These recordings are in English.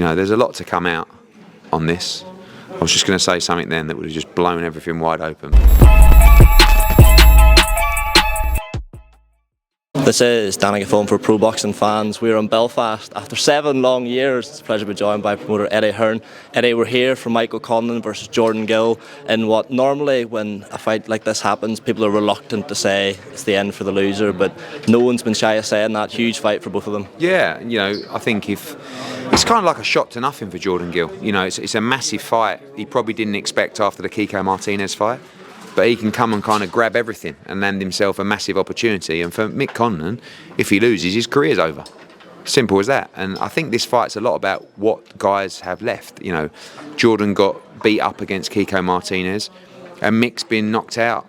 there's a lot to come out on this. I was just going to say something then that would have just blown everything wide open. This is Danny Gaffone for Pro Boxing Fans. We're in Belfast after 7 long years. It's a pleasure to be joined by promoter Eddie Hearn. Eddie, we're here for Michael Conlan versus Jordan Gill in what normally when a fight like this happens, people are reluctant to say it's the end for the loser, but no one's been shy of saying that. Huge fight for both of them. Yeah, I think if it's kind of like a shot to nothing for Jordan Gill. It's a massive fight. He probably didn't expect after the Kiko Martinez fight. But he can come and kind of grab everything and land himself a massive opportunity. And for Mick Conlan, if he loses, his career's over. Simple as that. And I think this fight's a lot about what guys have left. Jordan got beat up against Kiko Martinez, and Mick's been knocked out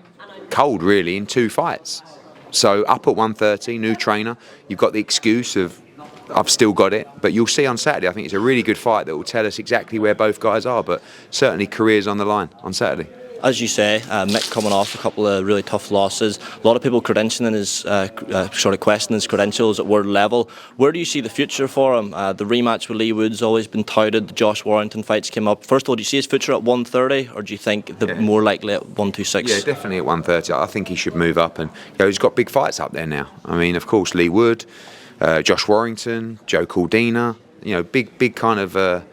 cold, really, in 2 fights. So up at 130, new trainer. You've got the excuse of, I've still got it. But you'll see on Saturday, I think it's a really good fight that will tell us exactly where both guys are. But certainly careers on the line on Saturday. As you say, Mick coming off a couple of really tough losses. A lot of people questioning his credentials at world level. Where do you see the future for him? The rematch with Lee Wood's always been touted. The Josh Warrington fights came up. First of all, do you see his future at 130, or do you think more likely at 126? Yeah, definitely at 130. I think he should move up, and he's got big fights up there now. I mean, of course, Lee Wood, Josh Warrington, Joe Caldina. Big kind of.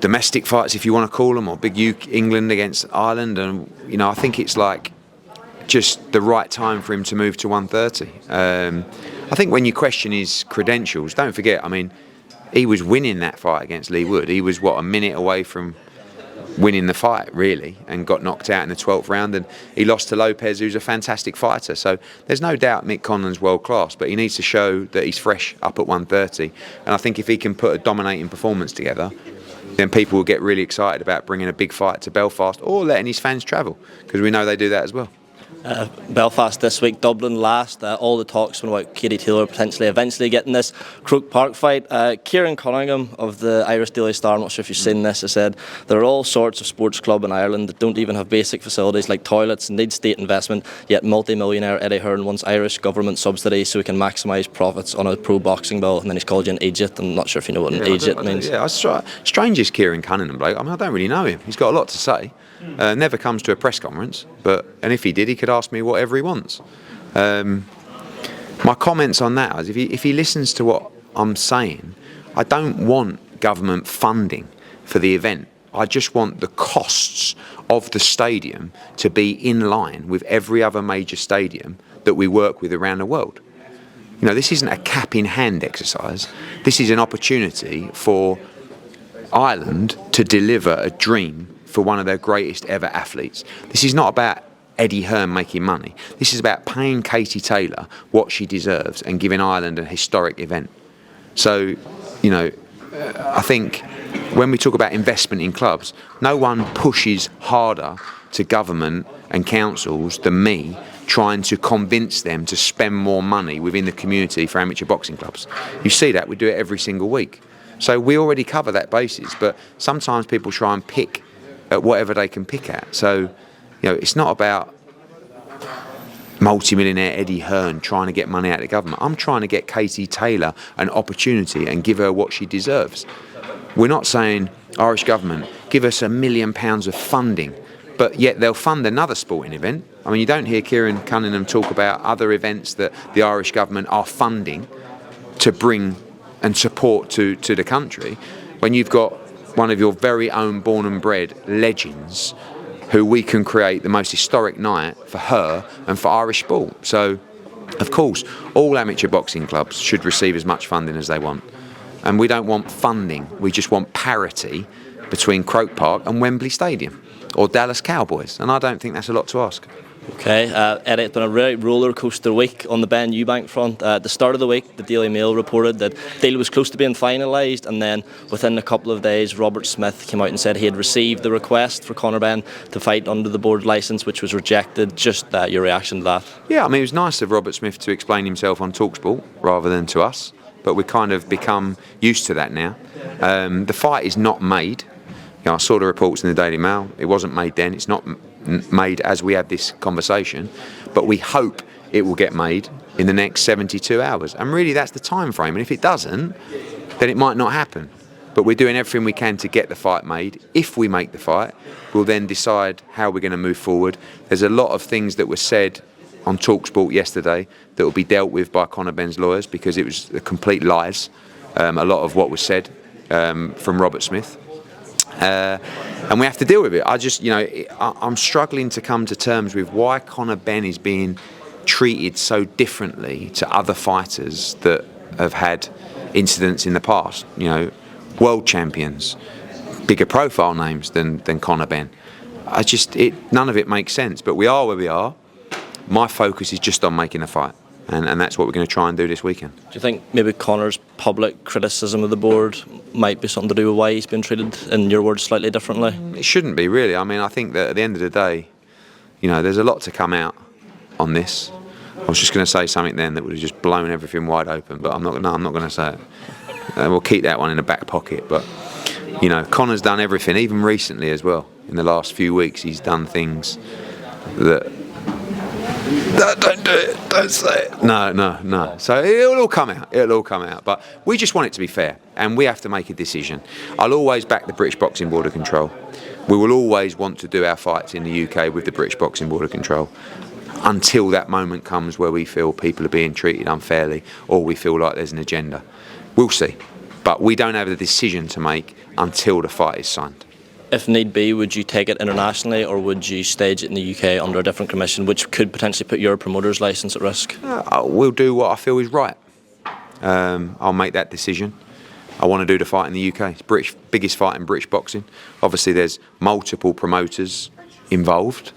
Domestic fights, if you want to call them, or big England against Ireland, and I think it's like just the right time for him to move to 130. I think when you question his credentials, don't forget, I mean, he was winning that fight against Lee Wood. He was a minute away from winning the fight, really, and got knocked out in the 12th round, and he lost to Lopez, who's a fantastic fighter. So there's no doubt Mick Conlan's world class, but he needs to show that he's fresh up at 130. And I think if he can put a dominating performance together, then people will get really excited about bringing a big fight to Belfast or letting his fans travel, because we know they do that as well. Belfast this week, Dublin last. All the talks went about Katie Taylor potentially eventually getting this Croke Park fight. Kieran Cunningham of the Irish Daily Star, I'm not sure if you've seen this, has said there are all sorts of sports clubs in Ireland that don't even have basic facilities like toilets and need state investment, yet multi-millionaire Eddie Hearn wants Irish government subsidies so he can maximise profits on a pro boxing bill, and then he's called you an idiot. I'm not sure if you know what an idiot means. Strange is Kieran Cunningham, bloke. I mean, I don't really know him. He's got a lot to say. Never comes to a press conference, and if he did, he could ask me whatever he wants. My comments on that is if he listens to what I'm saying, I don't want government funding for the event. I just want the costs of the stadium to be in line with every other major stadium that we work with around the world. This isn't a cap in hand exercise. This is an opportunity for Ireland to deliver a dream for one of their greatest ever athletes. This is not about Eddie Hearn making money. This is about paying Katie Taylor what she deserves and giving Ireland a historic event. So, I think when we talk about investment in clubs, no one pushes harder to government and councils than me trying to convince them to spend more money within the community for amateur boxing clubs. You see that, we do it every single week. So we already cover that basis, but sometimes people try and pick at whatever they can pick at. So, it's not about multi-millionaire Eddie Hearn trying to get money out of the government. I'm trying to get Katie Taylor an opportunity and give her what she deserves. We're not saying, Irish government, give us £1 million of funding, but yet they'll fund another sporting event. I mean, you don't hear Kieran Cunningham talk about other events that the Irish government are funding to bring and support to the country, when you've got one of your very own born and bred legends who we can create the most historic night for her and for Irish sport. So, of course, all amateur boxing clubs should receive as much funding as they want. And we don't want funding, we just want parity between Croke Park and Wembley Stadium or Dallas Cowboys. And I don't think that's a lot to ask. Okay, Eddie, it's been a really rollercoaster week on the Ben Eubank front. At the start of the week, the Daily Mail reported that the deal was close to being finalised, and then within a couple of days, Robert Smith came out and said he had received the request for Conor Benn to fight under the board licence, which was rejected. Just your reaction to that? Yeah, I mean, it was nice of Robert Smith to explain himself on TalkSport rather than to us, but we kind of become used to that now. The fight is not made. I saw the reports in the Daily Mail. It wasn't made then. It's not made as we have this conversation, but we hope it will get made in the next 72 hours. And really, that's the time frame. And if it doesn't, then it might not happen. But we're doing everything we can to get the fight made. If we make the fight, we'll then decide how we're going to move forward. There's a lot of things that were said on TalkSport yesterday that will be dealt with by Conor Benn's lawyers because it was complete lies. A lot of what was said from Robert Smith. And we have to deal with it. I'm struggling to come to terms with why Conor Benn is being treated so differently to other fighters that have had incidents in the past. World champions, bigger profile names than Conor Benn. None of it makes sense. But we are where we are. My focus is just on making a fight, and that's what we're going to try and do this weekend. Do you think maybe Conor's public criticism of the board might be something to do with why he's been treated, in your words, slightly differently? It shouldn't be, really. I think that at the end of the day, there's a lot to come out on this. I was just going to say something then that would have just blown everything wide open, but I'm not going to say it. We'll keep that one in the back pocket. But Conor's done everything, even recently as well. In the last few weeks, he's done things that. No, don't do it. Don't say it. No. So it'll all come out. But we just want it to be fair, and we have to make a decision. I'll always back the British Boxing Board of Control. We will always want to do our fights in the UK with the British Boxing Board of Control until that moment comes where we feel people are being treated unfairly or we feel like there's an agenda. We'll see. But we don't have the decision to make until the fight is signed. If need be, would you take it internationally or would you stage it in the UK under a different commission, which could potentially put your promoter's licence at risk? We'll do what I feel is right. I'll make that decision. I want to do the fight in the UK. It's biggest fight in British boxing. Obviously, there's multiple promoters involved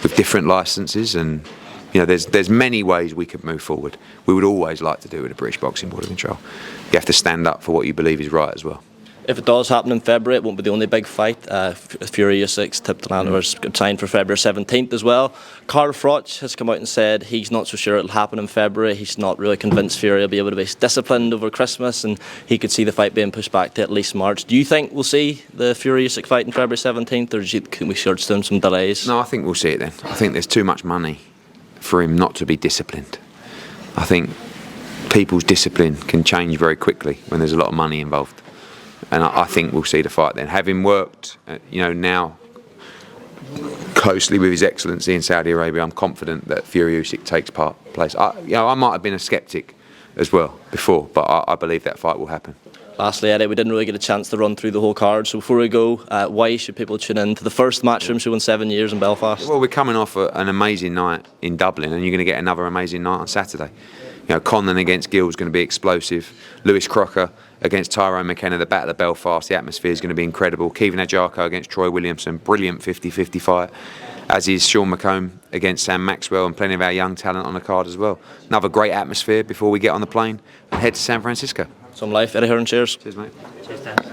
with different licences, and there's many ways we could move forward. We would always like to do it with the British Boxing Board of Control. You have to stand up for what you believe is right as well. If it does happen in February, it won't be the only big fight. Fury Usyk's tipped and signed for February 17th as well. Carl Froch'S has come out and said he's not so sure it'll happen in February. He's not really convinced Fury will be able to be disciplined over Christmas, and he could see the fight being pushed back to at least March. Do you think we'll see the Fury Usyk fight on February 17th, or can we search them some delays? No, I think we'll see it then. I think there's too much money for him not to be disciplined. I think people's discipline can change very quickly when there's a lot of money involved. And I think we'll see the fight then. Having worked, now closely with His Excellency in Saudi Arabia, I'm confident that Fury Usyk takes place. I might have been a sceptic as well before, but I believe that fight will happen. Lastly, Eddie, we didn't really get a chance to run through the whole card. So before we go, why should people tune in to the first Matchroom show in 7 years in Belfast? Well, we're coming off an amazing night in Dublin, and you're going to get another amazing night on Saturday. Conlan against Gill is going to be explosive. Lewis Crocker against Tyrone McKenna, the Battle of Belfast, the atmosphere is going to be incredible. Kevin Adjarko against Troy Williamson, brilliant 50-50 fight. As is Sean McComb against Sam Maxwell, and plenty of our young talent on the card as well. Another great atmosphere before we get on the plane and head to San Francisco. Some life, Eddie Hearn, cheers. Cheers, mate. Cheers, Dan.